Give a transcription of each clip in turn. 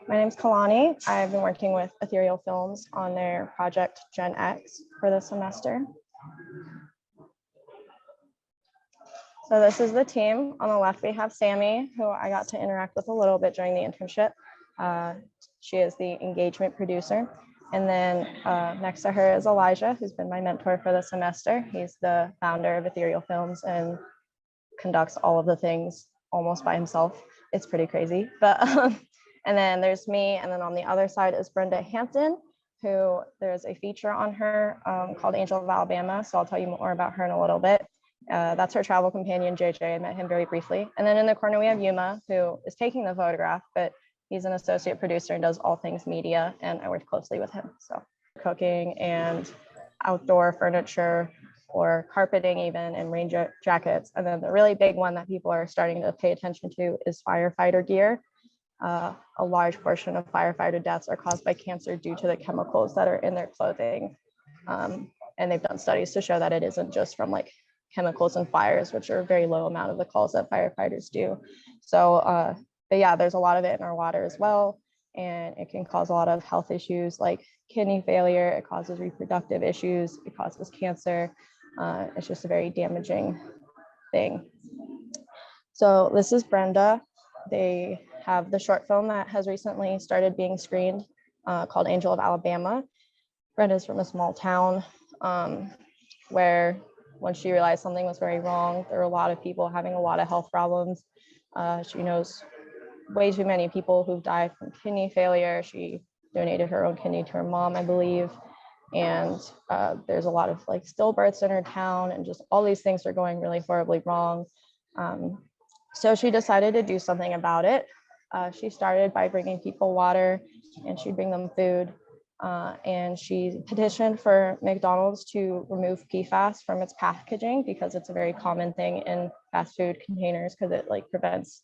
My name's Kelawni. I've been working with Ethereal Films on their project Gen X for this semester. So this is the team. On the left, we have Sammy, who I got to interact with a little bit during the internship. She is the engagement producer. And then next to her is Elijah, who's been my mentor for the semester. He's the founder of Ethereal Films and conducts all of the things almost by himself. It's pretty crazy. But and then there's me. And then on the other side is Brenda Hampton, who there's a feature on her called Angel of Alabama. So I'll tell you more about her in a little bit. That's her travel companion, JJ. I met him very briefly. And then in the corner, we have Yuma, who is taking the photograph, but he's an associate producer and does all things media. And I work closely with him. So cooking and outdoor furniture or carpeting even, and rain jackets. And then the really big one that people are starting to pay attention to is firefighter gear. A large portion of firefighter deaths are caused by cancer due to the chemicals that are in their clothing. And they've done studies to show that it isn't just from like chemicals and fires, which are a very low amount of the calls that firefighters do. So, but yeah, there's a lot of it in our water as well. And it can cause a lot of health issues like kidney failure. It causes reproductive issues. It causes cancer. It's just a very damaging thing. So this is Brenda. They have the short film that has recently started being screened called Angel of Alabama. Brenda's from a small town where when she realized something was very wrong, there were a lot of people having a lot of health problems. She knows way too many people who've died from kidney failure. She donated her own kidney to her mom, I believe. And there's a lot of like stillbirths in her town, and just all these things are going really horribly wrong. So she decided to do something about it. She started by bringing people water, and she'd bring them food. And she petitioned for McDonald's to remove PFAS from its packaging because it's a very common thing in fast food containers because it like prevents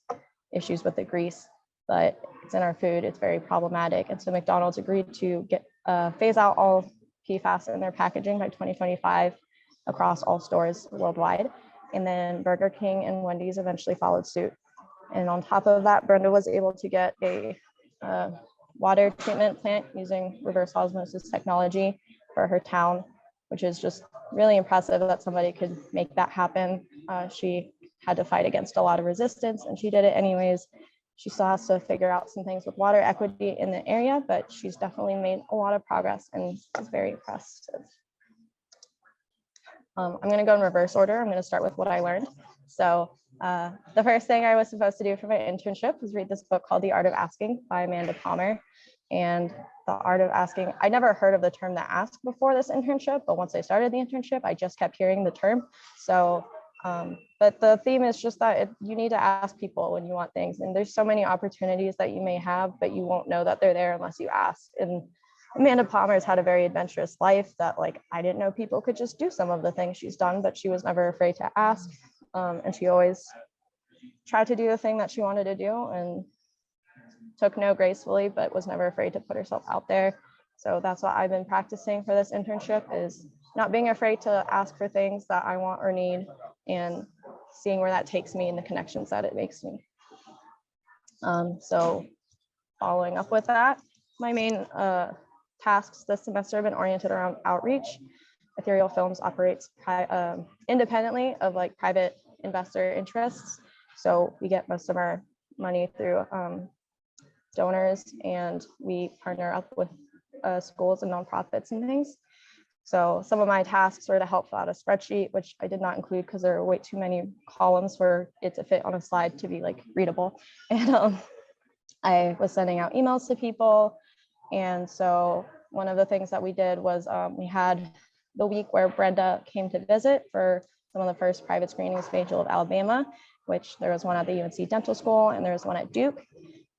issues with the grease, but it's in our food. It's very problematic. And so McDonald's agreed to phase out all PFAS in their packaging by 2025 across all stores worldwide. And then Burger King and Wendy's eventually followed suit. And on top of that, Brenda was able to get a water treatment plant using reverse osmosis technology for her town, which is just really impressive that somebody could make that happen. She had to fight against a lot of resistance, and she did it anyways. She still has to figure out some things with water equity in the area, but she's definitely made a lot of progress and is very impressive. I'm going to go in reverse order. I'm going to start with what I learned. So the first thing I was supposed to do for my internship was read this book called The Art of Asking by Amanda Palmer. And the art of asking, I never heard of the term "the ask" before this internship, but once I started the internship, I just kept hearing the term. So, but the theme is just that you need to ask people when you want things. And there's so many opportunities that you may have, but you won't know that they're there unless you ask. And Amanda Palmer's had a very adventurous life that like, I didn't know people could just do some of the things she's done, but she was never afraid to ask. And she always tried to do the thing that she wanted to do and took no gracefully, but was never afraid to put herself out there. So that's what I've been practicing for this internship, is not being afraid to ask for things that I want or need and seeing where that takes me and the connections that it makes me. So following up with that, my main tasks this semester have been oriented around outreach. Ethereal Films operates independently of like private investor interests. So we get most of our money through donors, and we partner up with schools and nonprofits and things. So some of my tasks were to help fill out a spreadsheet, which I did not include because there are way too many columns for it to fit on a slide to be like readable. And I was sending out emails to people. And so one of the things that we did was we had the week where Brenda came to visit for some of the first private screenings of Angel of Alabama, which there was one at the UNC Dental School and there was one at Duke.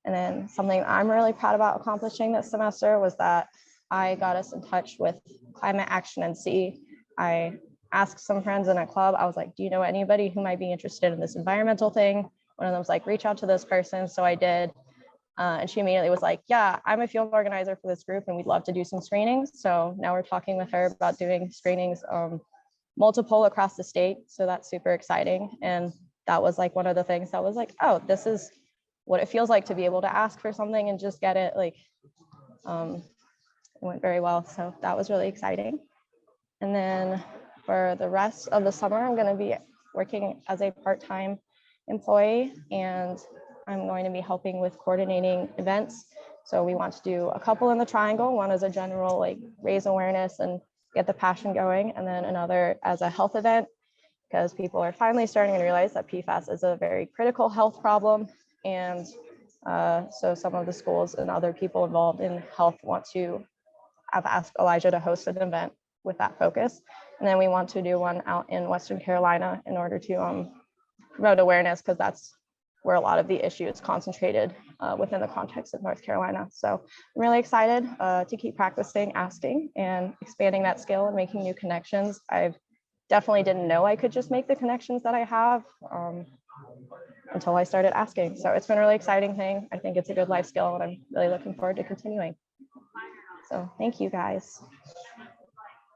And then something I'm really proud about accomplishing this semester was that I got us in touch with Climate Action NC. I asked some friends in a club, I was like, do you know anybody who might be interested in this environmental thing? One of them was like, reach out to this person. So I did. And she immediately was like, yeah, I'm a field organizer for this group and we'd love to do some screenings. So now we're talking with her about doing screenings multiple across the state. So that's super exciting. And that was like one of the things that was like, oh, this is what it feels like to be able to ask for something and just get it. Like, it went very well. So that was really exciting. And then for the rest of the summer, I'm going to be working as a part-time employee, and I'm going to be helping with coordinating events. So we want to do a couple in the triangle. One is a general, like, raise awareness and get the passion going, and then another as a health event, because people are finally starting to realize that PFAS is a very critical health problem. And so some of the schools and other people involved in health want to have asked Elijah to host an event with that focus. And then we want to do one out in Western Carolina in order to promote awareness, because that's where a lot of the issue is concentrated within the context of North Carolina. So I'm really excited to keep practicing asking and expanding that skill and making new connections. I've definitely didn't know I could just make the connections that I have until I started asking. So it's been a really exciting thing. I think it's a good life skill, and I'm really looking forward to continuing. So thank you, guys.